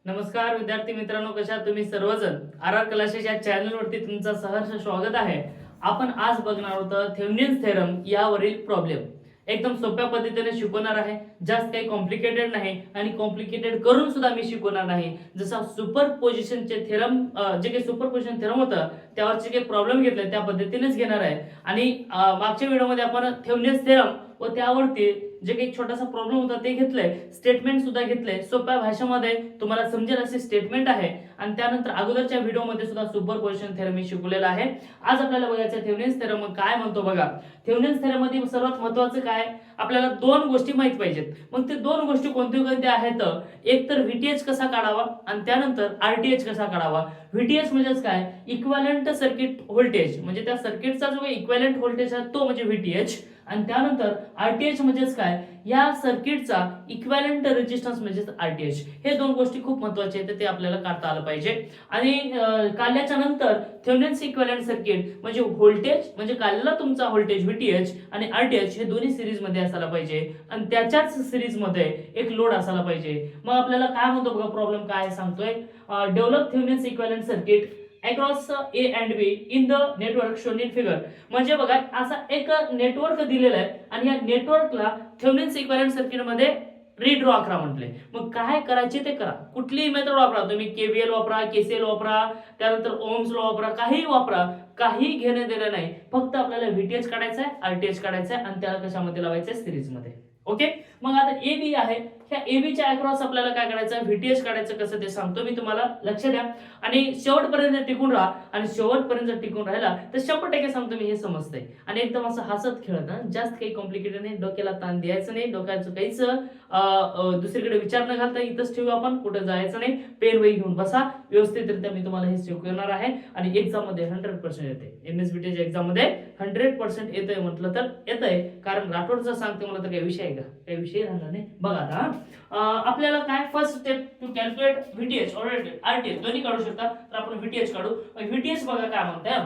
नमस्कार विद्यार्थी मित्रांनो, कशा आहात तुम्ही सर्वजण? आर आर क्लासेस या चॅनलवरती तुमचं सहर्ष स्वागत आहे. आपण आज बघणार आहोत थेवेनिन्स थेरम यावरील प्रॉब्लेम. एकदम सोप्या पद्धतीने शिकवणार आहे. जास्त काही कॉम्प्लिकेटेड नाही आणि कॉम्प्लिकेटेड करून सुद्धा मी शिकवणार नाही. जसा सुपरपोजिशनचे थेरम जे काही सुपरपोजिशन थेरम होतं त्यावरचे काही प्रॉब्लेम घेतले त्या पद्धतीनेच घेणार आहे. आणि मागच्या व्हिडिओमध्ये आपण थेवेनिन्स थेरम व त्यावरती जे काही छोटासा प्रॉब्लेम होता ते घेतलंय, स्टेटमेंट सुद्धा घेतलंय. सोप्या भाषेमध्ये तुम्हाला समजेल असे स्टेटमेंट आहे. आणि त्यानंतर अगोदरच्या व्हिडिओमध्ये सुद्धा सुपरपोजिशन थेरम मी शिकवलेला आहे. आज आपल्याला बघायचं थेवेनिन्स थेरम काय म्हणतो बघा. थेवेनिन्स थेरम मध्ये सर्वात महत्त्वाचं काय, आपल्याला दोन गोष्टी माहित पाहिजेत. मग ते दोन गोष्टी कोणत्या आहेत, एक तर व्हीटीएच कसा काढावा आणि त्यानंतर आरटीएच कसा काढावा. व्हीटीएच म्हणजेच काय, इक्विव्हॅलेंट सर्किट व्होल्टेज, म्हणजे त्या सर्किटचा जो इक्विव्हॅलेंट व्होल्टेज आहे तो म्हणजे व्हीटीएच. आणि त्यानंतर आरटीएच म्हणजेच काय, या सर्किटचा इक्विव्हॅलेंट रेजिस्टन्स म्हणजेच आरटीएच. हे दोन गोष्टी खूप महत्त्वाचे आहेत, ते आपल्याला काढता आलं पाहिजे. आणि काढल्याच्या नंतर थेवेनिन्स इक्विव्हॅलेंट सर्किट म्हणजे व्होल्टेज, म्हणजे काढलेला तुमचा व्होल्टेज व्हीटीएच आणि आरटीएच हे दोन्ही सिरीज मध्ये असायला पाहिजे. आणि त्याच्याच सिरीज मध्ये एक लोड असायला पाहिजे. मग आपल्याला काय म्हणतो बघा, प्रॉब्लेम काय सांगतोय, develop Thevenin's equivalent circuit across A and B in the network shown in figure. म्हणजे बघा, असा एक नेटवर्क दिलेला आहे आणि या नेटवर्कला थेवेनिन्स इक्विव्हॅलेंट सर्किट मध्ये रिड्रॉ करा म्हटले. मग काय करायचे ते करा. कुठलीही मेथड वापरा तुम्ही, केव्हीएल वापरा, केसीएल वापरा, त्यानंतर ओम्स लॉ वापरा, काही वापरा, काही घेणं देणं नाही. फक्त आपल्याला व्हीटीएच काढायचा आहे, आरटीएच काढायचा आहे आणि त्याला कशामध्ये लावायचं, सिरीज मध्ये. ओके. मग आता ए बी आहे, ह्या ए बी च्या अक्रॉस आपल्याला काय करायचं, व्हीटीएच काढायचं. कसं ते सांगतो मी तुम्हाला, लक्ष द्या आणि शेवटपर्यंत टिकून राहा. आणि शेवटपर्यंत जर टिकून राहिला तर 100% सांगतो मी, हे समजतंय. आणि एकदम असं हसत खेळत, जास्त काही कॉम्प्लिकेटेड नाही, डोक्याला ताण द्यायचं नाही, डोक्याचं काहीच दुसरीकडे विचार न घालता इथंच ठेवू, आपण कुठे जायचं नाही. पेन वही घेऊन बसा, व्यवस्थितरित्या मी तुम्हाला हे शिकवणार आहे. आणि एक्झाम मध्ये 100% येते. एमएसबीटी च्या एक्झाम मध्ये 100% येतंय म्हटलं तर येतंय, कारण राठोडचं सांगते मला तर काही विषय आहे का, काही विषय राहणार नाही. बघा आता आपल्याला काय, first step to calculate Vth और आरटीएच दोन्ही काढू शकता. तर आपण व्हीटीएच काढू. व्हीटीएच बघा काय म्हणताय,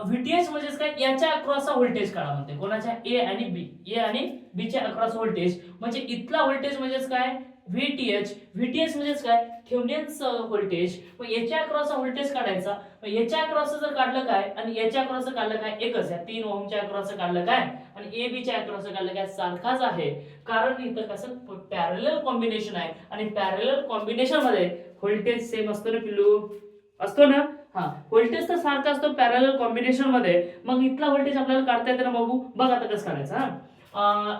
व्हीटीएच म्हणजे काय, याच्या अक्रॉस व्होल्टेज काढा म्हणते. कोणाच्या, ए आणि बी, ए आणि बी च्या अक्रॉस व्होल्टेज. म्हणजे इथला व्होल्टेज म्हणजेच काय, व्हीटीएच. व्हीटीएच म्हणजेच काय, थेवेनिन्स व्होल्टेज. मग याच्या अक्रॉस व्होल्टेज काढायचा. मग याच्या अक्रॉस जर काढलं काय आणि याच्या अक्रॉस काढलं काय, एकच आहे. 3 ओहमच्या अक्रॉस काढलं काय आणि ए बी च्या अक्रॉस काढलं काय, सारखाच आहे. कारण इथं कसं पॅरलल कॉम्बिनेशन आहे. आणि पॅरलल कॉम्बिनेशन मध्ये व्होल्टेज सेम असतो ना पिलू, असतो ना. हा, व्होल्टेज तर सारखा असतो पॅरलल कॉम्बिनेशन मध्ये. मग इथला व्होल्टेज आपल्याला काढता येते ना बघू. बघ आता कसं काढायचं.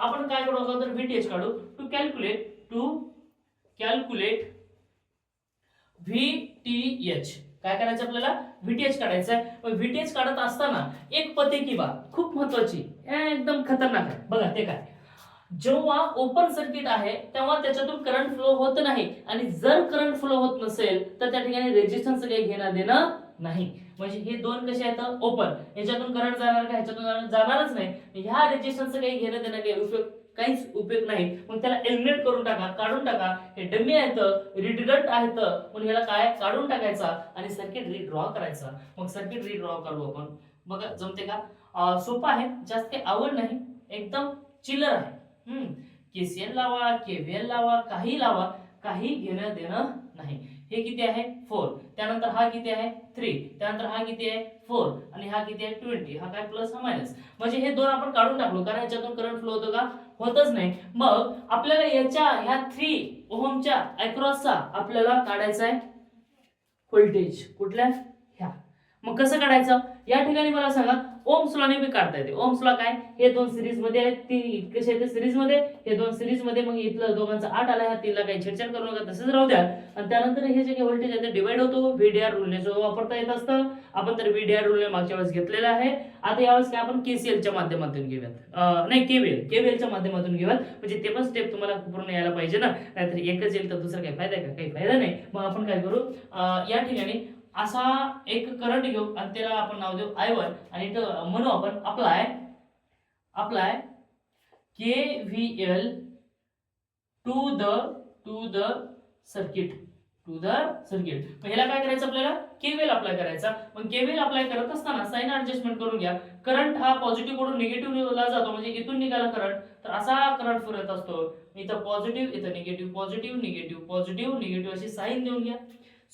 आपण काय करू अगोदर व्हीटीएच काढू. To calculate VTH. काय करायचं आपल्याला, व्हीटीएच काढायचं आहे. मग व्हीटीएच काढत असताना एक पद्धती बा खूप महत्वाची, एकदम खतरनाक आहे. बघा ते काय, जेव्हा ओपन सर्किट आहे तेव्हा त्याच्यातून करंट फ्लो होत नाही. आणि जर करंट फ्लो होत नसेल तर त्या ठिकाणी रेजिस्टन्स काही घेणं देणं नाही. म्हणजे हे दोन कसे आहेत, ओपन, याच्यातून करंट जाणार का, ह्याच्यातून जाणारच नाही. ह्या रेजिस्टन्स काही घेणं देणं काही उपयोग, काहीच उपयोग नाही. मग त्याला एलिमिनेट करून टाका, काढून टाका. हे डमी आहेत, रिडंडंट आहेत, म्हणून ह्याला काय काढून टाकायचा आणि सर्किट रिड्रॉ करायचा. मग सर्किट रिड्रॉ करू आपण. बघा जमते का, सोपं आहे, जास्त काही आवड नाही, एकदम चिल्लर आहे. केसीएल लावा, केव्हीएल लावा, काही लावा, काही घेणं देणं नाही. हे किती आहे, 4. त्यानंतर हा किती आहे, 3. त्यानंतर हा किती आहे, 4. आणि हा किती आहे, 20. हा काय प्लस, हा मायनस. म्हणजे हे दोन आपण काढून टाकलो, कारण ह्याच्यातून करंट फ्लो होतो का, होतच नाही. मग आपल्याला याच्या ह्या 3 ओहमच्या अक्रॉसचा आपल्याला काढायचा आहे व्होल्टेज. कुठल्या, ह्या. मग कसं काढायचं, या ठिकाणी मला सांगा. ओम्स लॉ ने बी काढता येते. ओम्स लॉ काय, हे दोन सिरीज मध्ये आहेत, ती कसे आहेत सिरीज मध्ये, हे दोन सिरीज मध्ये. मग इथलं दोघांचा 8 आला, ह्या 3 ला काही छेडछाड करू नका, तसंच राहू द्या. आणि त्यानंतर हे जे काही व्होल्टेज आहे ते डिवाइड होतो. व्हीडीआर रूल ने जो वापरता येत असतं. आपण तर व्हीडीआर रूल ने मागच्या वेळेस घेतलेला आहे. आता यावेळेस काय आपण केसीएल च्या माध्यमातून घेऊयात, नाही केव्हीएल च्या माध्यमातून घेऊयात. म्हणजे ते पण स्टेप तुम्हाला पूर्ण यायला पाहिजे ना, नाहीतर एकच येईल तर दुसरा काही फायदा आहे का, काही फायदा नाही. मग आपण काय करू, या ठिकाणी असा एक करंट घेऊ आणि त्याला आपण नाव देऊ I1 आणि म्हणू आपण apply KVL to the circuit. मग ह्याला काय करायचं, आपल्याला केव्हीएल अप्लाय करायचा. मग केव्हीएल अप्लाय करत असताना साइन ऍडजस्टमेंट करून घ्या. करंट हा पॉझिटिव्ह कडून निगेटिव्ह ला जातो, म्हणजे इथून निघाला करंट तर असा करंट फिरत असतो. इथं पॉझिटिव्ह, इथं negative, positive negative, positive negative अशी साईन देऊन घ्या.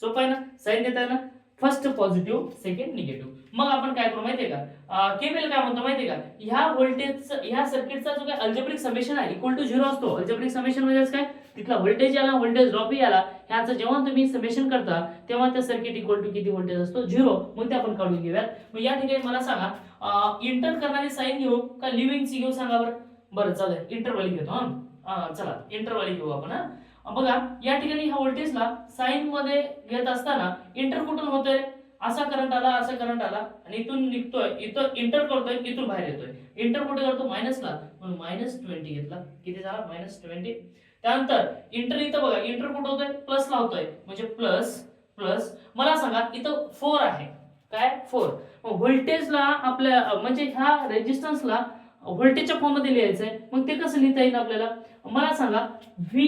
सोपं आहे ना. साईन देताना फर्स्ट पॉझिटिव्ह, सेकंड निगेटिव्ह. मग आपण काय करू माहितीये का, केव्हीएल काय म्हणतो माहितीये का, ह्या व्होल्टेजचा, ह्या सर्किटचा जो काय अल्जेब्रिक समेशन आहे इक्वल टू 0 असतो. अल्जेब्रिक समेशन म्हणजे काय, तिथला व्होल्टेज आला, व्होल्टेज ड्रॉप आला, ह्याचं जेव्हा तुम्ही समेशन करता तेव्हा त्या सर्किट इक्वल टू किती व्होल्टेज असतो, 0. मग ते आपण काढून घेऊयात. मग या ठिकाणी मला सांगा, इंटर करणारी साईन घेऊ का लिव्हिंगची घेऊ, सांगा बरं. बरं चालेल, इंटरव्हॅली घेतो. चला इंटरव्हॅली घेऊ आपण. बघा या ठिकाणी ह्या व्होल्टेजला साईन मध्ये घेत असताना इंटर कुठून होतोय, असा करंट आला, असा करंट आला आणि इथून निघतोय, इथं इंटर करतोय, इथून बाहेर येतोय. इंटर कुठे करतो, मायनसला, म्हणून -20 घेतला. किती झाला, -20. त्यानंतर इंटर इथं बघा, इंटर कुठं होतोय, प्लसला होतोय, म्हणजे प्लस प्लस. मला सांगा इथं 4 आहे, काय 4. व्होल्टेजला आपल्या म्हणजे ह्या रेजिस्टन्सला व्होल्टेजच्या फॉर्म मध्ये लिहायचंय. मग ते कसं लिहिता येईल आपल्याला, मला सांगा V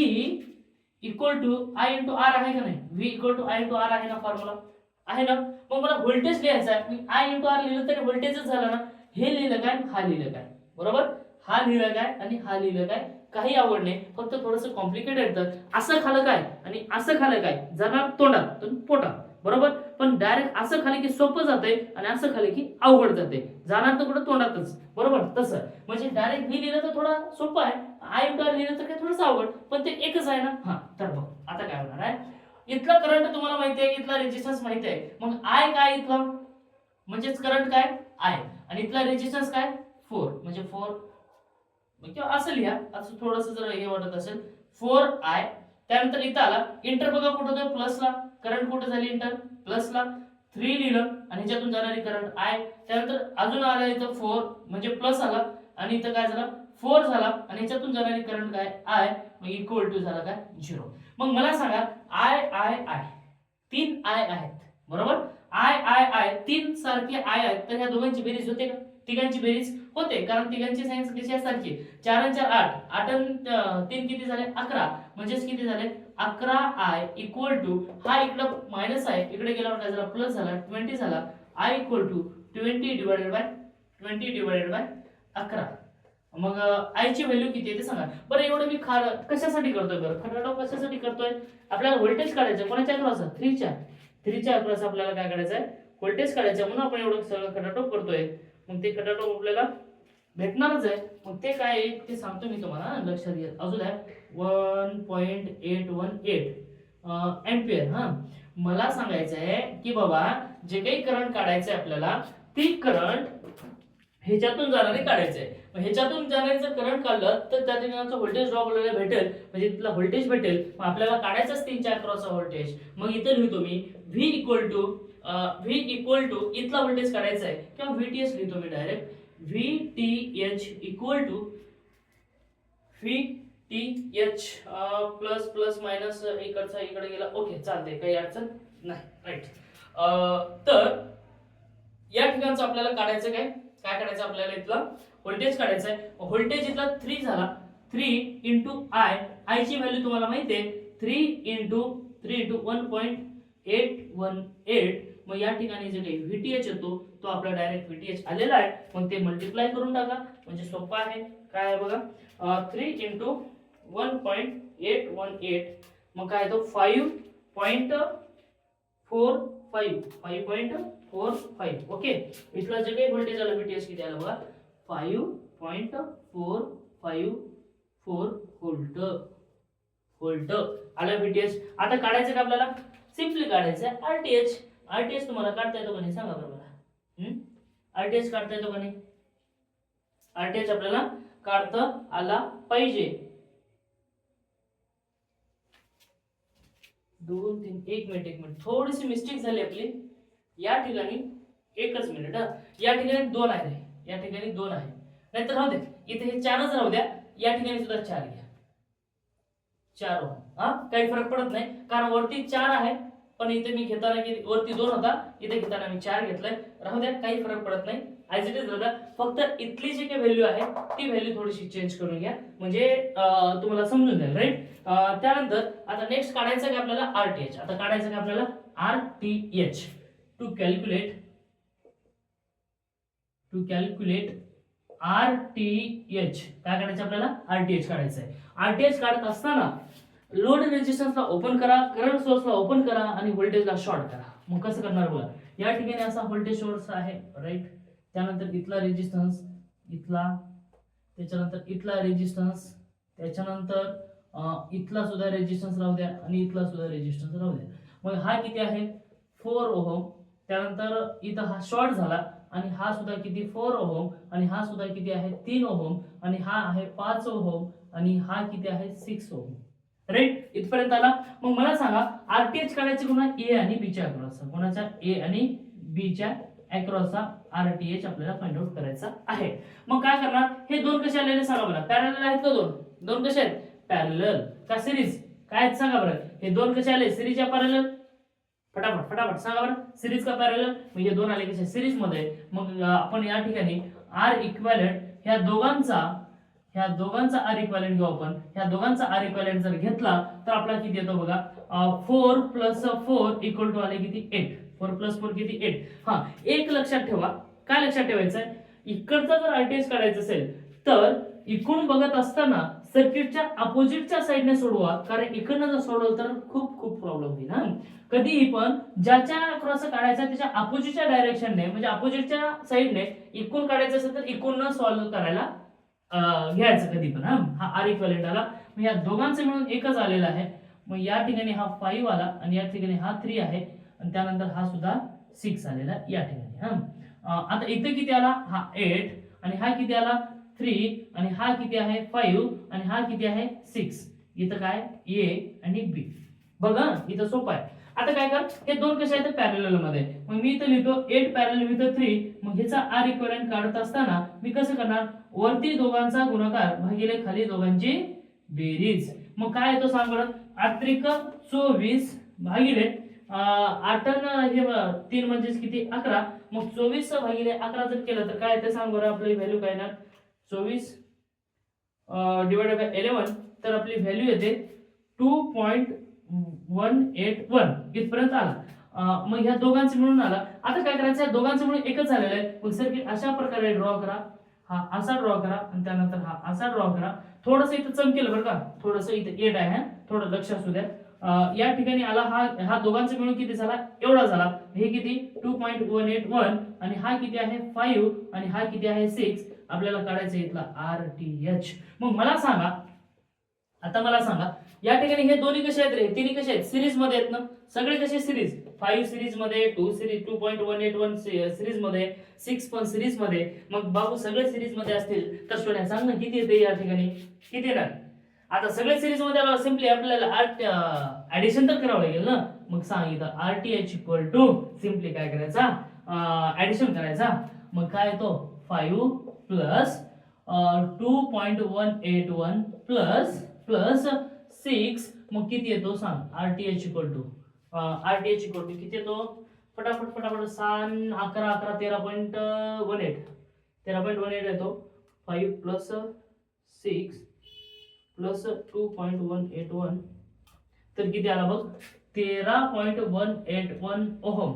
equal to I into R आहे का नाही, V equal to I into R आहे ना, फॉर्म्युला आहे ना. मग मला व्होल्टेज लिहायचा आहे, मी I इंटू R लिहिलं तरी व्होल्टेजच झालं ना. हे लिहिलं काय, हा लिहिलं काय, बरोबर. हा लिहिलं काय आणि हा लिहिलं काय, काही आवड नाही, फक्त थोडंसं कॉम्प्लिकेटेड येतं. असं खालं काय आणि असं खालं काय, जाणार तोंडात पोटात, बरोबर. पण डायरेक्ट असं खाली की सोपं जाते आणि असं खाली की अवघड जाते, जाणार तर कुठं तोंडातच, बरोबर. तसं म्हणजे डायरेक्ट मी लिहिलं तर थोडा सोपं आहे, आय इंटू आर लिहिलं तर काय थोडंसं अवघड, पण ते एकच आहे ना. तर बघ आता काय होणार आहे, इथला करंट तुम्हाला माहिती आहे, इथला रेजिस्टन्स माहिती आहे. मग आय काय इथला, म्हणजेच करंट काय आय, आणि इथला रेजिस्टन्स काय 4, म्हणजे 4 किंवा असं लिहा, असं थोडंसं जर हे वाटत असेल 4I. त्यानंतर इथं आला इंटर, बघा कुठं होतं, प्लसला. करंट कुठे झाली, इंटर प्लसला. 3 लिहिलं आणि ह्याच्यातून जाणारी करंट I. त्यानंतर अजून आला इथं 4, म्हणजे प्लस आला आणि इथं काय झालं 4 झाला आणि ह्याच्यातून जाणारी करंट काय I, मग इक्वल टू झाला काय 0. मग मला सांगा I 3 I आहेत, बरोबर. I 3 सारखे I आहेत, तर ह्या दोघांची बेरीज होते का, तिघांची बेरीज होते, कारण तिघांची सायन्स कशी आहे, सारखी. 4 आणि 4 8, 8 आणि 3 किती झाले 11, म्हणजेच किती झाले 11I इक्वल टू, हा इकडं मायनस आहे, इकडे गेल्यावर काय झाला प्लस झाला, 20 झाला. I equal to 20 divided by 11. मग I ची व्हॅल्यू किती आहे ते सांगा बरं. एवढं मी कशासाठी करतोय बरं, खटाटोप कशासाठी करतोय, आपल्याला व्होल्टेज काढायचं, कोणाच्या अक्रॉस, 3च्या अक्रॉस आपल्याला काय काढायचं आहे, व्होल्टेज काढायचं, म्हणून आपण एवढं सगळं खटाटोप करतोय. मग ते खटाटोप आपल्याला भेटणारच आहे, मग ते काय आहे ते सांगतो मी तुम्हाला, लक्षात घ्या. अजून आहे 1.818 एम्पियर. मला सांगायचं आहे की बाबा जे काही करंट काढायचं आहे आपल्याला, ती करंट ह्याच्यातून जाणारे काढायचं आहे. मग ह्याच्यातून जाणारे जर करंट काढलं तर त्या ठिकाणचं व्होल्टेज ड्रॉप आपल्याला भेटेल, म्हणजे तिथला व्होल्टेज भेटेल. मग आपल्याला काढायचंच 3च्या अक्रॉसचा व्होल्टेज. मग इथं लिहितो मी V इक्वल टू इथला व्होल्टेज काढायचा आहे किंवा VTH लिहितो मी direct, VTH equal to VTH plus plus minus इकडचा इकडे गेला, ओके चालते, काही अडचण नाही, राईट. तर या ठिकाणचं आपल्याला काढायचं काय काढायचं, आपल्याला इथला व्होल्टेज काढायचा आहे. व्होल्टेज इथला 3 झाला, 3 इंटू I ची व्हॅल्यू तुम्हाला माहिती आहे, 3 इंटू 1.818. मग या ठिकाणी जे काही VTH येतो तो आपला डायरेक्ट VTH आलेला आहे. मग ते मल्टिप्लाय करून टाका, म्हणजे सोपं आहे. काय आहे बघा, 3 इंटू 1.818, मग काय येतो 5.45. ओके, इथला जे काही व्होल्टेज आला VTH किती आला बघा, 5.454 व्होल्ट आला VTH. आता काढायचं का आपल्याला, सिंपली काढायचं RTH तुम्हाला काढता येतो का नाही सांगा बरं मला. RTH काढता येतो का नाही, RTH आपल्याला काढता आला पाहिजे. 2 3 1 मिनिट थोडीशी मिस्टेक झाली आपली या ठिकाणी, एकच मिनिट. या ठिकाणी 2 आहे, या ठिकाणी 2 आहे, नाहीतर राहू दे, इथे हे 4च राहू द्या. या ठिकाणी सुद्धा 4 घ्या, 4 ओहम. काही फरक पडत नाही, कारण वरती 4 आहे, पण इथे मी घेताना की वरती 2 होता, इथे घेताना मी 4 घेतलाय. राहू द्या, काही फरक पडत नाही, ऍज इट इज राहू द्या. फक्त इथली जी काही व्हॅल्यू आहे ती व्हॅल्यू थोडीशी चेंज करून घ्या, म्हणजे तुम्हाला समजून जाईल, राईट. त्यानंतर आता नेक्स्ट काढायचं का आपल्याला RTH. आता काढायचं का आपल्याला RTH टू कॅल्क्युलेट RTH काय काढायचं आपल्याला RTH काढायचं आहे. RTH काढत असताना लोड रेजिस्टन्सला ओपन करा, करंट सोर्सला ओपन करा आणि व्होल्टेजला शॉर्ट करा. मग कसं करणार बघा, या ठिकाणी असा व्होल्टेज सोर्स आहे राईट, त्यानंतर इथला रेजिस्टन्स, इथला, त्याच्यानंतर इथला रेजिस्टन्स, त्याच्यानंतर इथला सुद्धा रेजिस्टन्स राहू द्या आणि इथला सुद्धा रेजिस्टन्स राहू द्या. मग हा किती आहे 4 ओहम, त्यानंतर इथं हा शॉर्ट झाला आणि हा सुद्धा किती 4 ओहम आणि हा सुद्धा किती आहे 3 ओहम आणि हा आहे 5 ओहम आणि हा किती आहे 6 ओहम राईट. इथपर्यंत आला. मग मला सांगा RTH काढायचे कोणा ए आणि बी च्या अक्रॉसचा, कोणाच्या ए आणि बी च्या अक्रॉसचा RTH आपल्याला फाइंड आउट करायचा आहे. मग काय करणार, हे दोन कसे आलेले सांगा बरं, पॅरलल आहेत का दोन, दोन कसे आहेत पॅरलल का सिरीज, काय आहेत सांगा बरं, हे दोन कसे आले सिरीज या पॅरलल, फटाफट फटाफट सांगा बरं, सिरीज का पॅरलल, म्हणजे दोन आले कसे सिरीज मध्ये. मग आपण या ठिकाणी R इक्विव्हॅलेंट ह्या दोघांचा R इक्विव्हॅलेंट घेऊ आपण. ह्या दोघांचा R इक्विव्हॅलेंट जर घेतला तर आपला किती येतो बघा, 4 + 4 इक्वल टू आले किती 8, 4 + 4 किती 8. हा एक लक्षात ठेवा, काय लक्षात ठेवायचं आहे, इकडचा जर RTH काढायचं असेल तर इकडून बघत असताना सर्किटच्या अपोजिटच्या साइडने सोडवा, कारण इकडनं जर सोडवलं तर खूप खूप प्रॉब्लेम होईल. ना कधीही पण ज्याच्या क्रॉस काढायचा त्याच्या अपोजिटच्या डायरेक्शनने, म्हणजे अपोजिटच्या साइडने इकडून काढायचं असेल तर इकडून सॉल्व्ह करायला घ्यायचं कधी पण. हा R इक्विव्हॅलेंट आला, मग या दोघांचं मिळून एकच आलेला आहे. मग या ठिकाणी हा 5 आला आणि या ठिकाणी हा 3 आहे आणि त्यानंतर हा सुद्धा 6 आलेला या ठिकाणी. आता इथे किती आला, हा 8 आणि हा किती आला 3 आणि हा किती आहे 5 आणि हा किती आहे 6. इथं काय A आणि B. बघा इथं सोपं आहे. आता काय कर, हे दोन कसे आहेत पॅरलल मध्ये, मग मी इथं लिहितो 8 पॅरलल विथ 3. मग ह्याचा R इक्विव्हॅलेंट काढत असताना मी कसं करणार, वरती दोघांचा गुणाकार भागिले खाली दोघांची बेरीज. मग काय येतो सांग बरं, 8 त्रिक 24 भागिले 8 हे 3 म्हणजेच किती 11. मग 24 भागिले 11 जर केलं तर काय येते सांग बरं, आपली व्हॅल्यू काय येणार 24 डिवाइडेड बाय 11, तर आपली व्हॅल्यू येते 2.181 इथपर्यंत आला. मग ह्या दोघांचे मिळून आला. आता काय करायचं, या दोघांचे मिळून एकच झालेलं आहे. मग सर्किट अशा प्रकारे ड्रॉ करा, हा असा ड्रॉ करा आणि त्यानंतर हा असा ड्रॉ करा. थोडंसं इथं चमकेल बरं का, थोडंसं इथं 8 आहे, थोडं लक्ष असू द्या. या ठिकाणी आला हा दोघांचे मिळून किती झाला, एवढा झाला. हे किती 2.181 आणि हा किती आहे 5 आणि हा किती आहे 6. आपल्याला काढायचं इथला RTH. मग मला सांगा, आता मला सांगा या ठिकाणी हे दोन्ही कसे आहेत रे, तिन्ही कसे आहेत सिरीज मध्ये आहेत ना, सगळे कसे सिरीज, 5 सिरीज मध्ये, 2.181 सिरीज मध्ये, 6 पण सिरीज मध्ये. मग बाबू सगळे सिरीज मध्ये असतील तर सोन्या सांग ना किती येते या ठिकाणी, किती येणार. आता सगळे सिरीज मध्ये आलो, सिंपली आपल्याला ऍडिशन तर करावं लागेल ना. मग सांग इथं RTH इक्वल टू सिंपली काय करायचा, ऍडिशन करायचा. मग काय येतो 5 प्लस 2.181 प्लस 6. मग किती येतो सांग, RTH इक्वल टू किती येतो, फटाफट फटाफट 7 11 11 13.18 येतो. 5 प्लस 6 प्लस 2.181 तर किती आला बघ 13.181 ओहम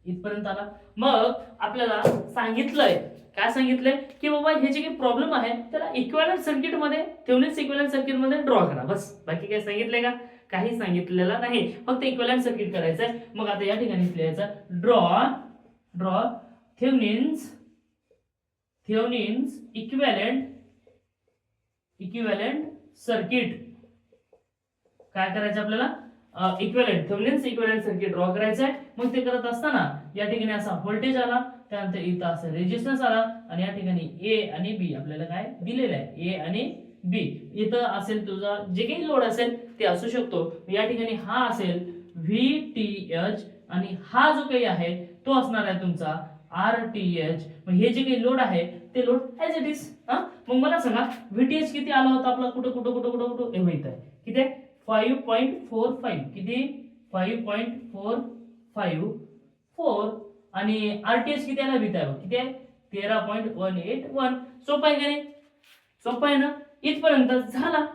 इथपर्यंत आला. मग आपल्याला सांगितलंय, काय सांगितलंय की बाबा हे जे काही प्रॉब्लेम आहे त्याला इक्विव्हॅलेंट सर्किट मध्ये, थेवेनिन इक्विव्हॅलेंट सर्किट मध्ये ड्रॉ करा, बस. बाकी काय सांगितलंय का, काही सांगितलेलं नाही, फक्त इक्विव्हॅलेंट सर्किट करायचंय. मग आता या ठिकाणी लिहायचं ड्रॉ थेवेनिन्स इक्विव्हॅलेंट सर्किट. काय करायचं आपल्याला, थेवेनिन्स इक्विव्हॅलेंट सर्किट ड्रॉ करायचं आहे. मग ते करत असताना या ठिकाणी असा व्होल्टेज आला, त्यानंतर इथं असं रेजिस्टन्स आला आणि या ठिकाणी A आणि B आपल्याला काय दिलेलं आहे, A आणि B. इथं असेल तुझा जे काही लोड असेल ते असू शकतो. या ठिकाणी हा असेल VTH आणि हा जो काही आहे तो असणार आहे तुमचा RTH. मग हे जे काही लोड आहे ते लोड ऍज इट इज. मग मला सांगा VTH किती आला होता आपला, कुठं कुठं कुठं कुठं कुठं हे माहित आहे किती आहे 5.45, किती 5.454 आणि RTH किती आला बीता आहे किती आहे 13.181. सोपं आहे का नाही, सोपं आहे ना. इथपर्यंत झाला.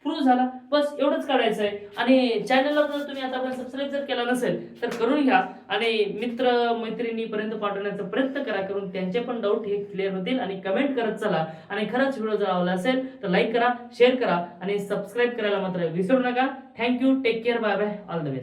प्रूव्ह झाला. बस एवढंच काढायचं आहे. आणि चॅनलला जर तुम्ही आतापर्यंत सबस्क्राईब जर केला नसेल तर करून घ्या आणि मित्र मैत्रिणीपर्यंत पाठवण्याचा प्रयत्न करा, करून त्यांचे पण डाऊट हे क्लिअर होतील. आणि कमेंट करत चला. आणि खरंच व्हिडिओ जर आवडला असेल तर लाईक करा, शेअर करा आणि सबस्क्राईब करायला मात्र विसरू नका. Thank you, take care, bye bye, all the best.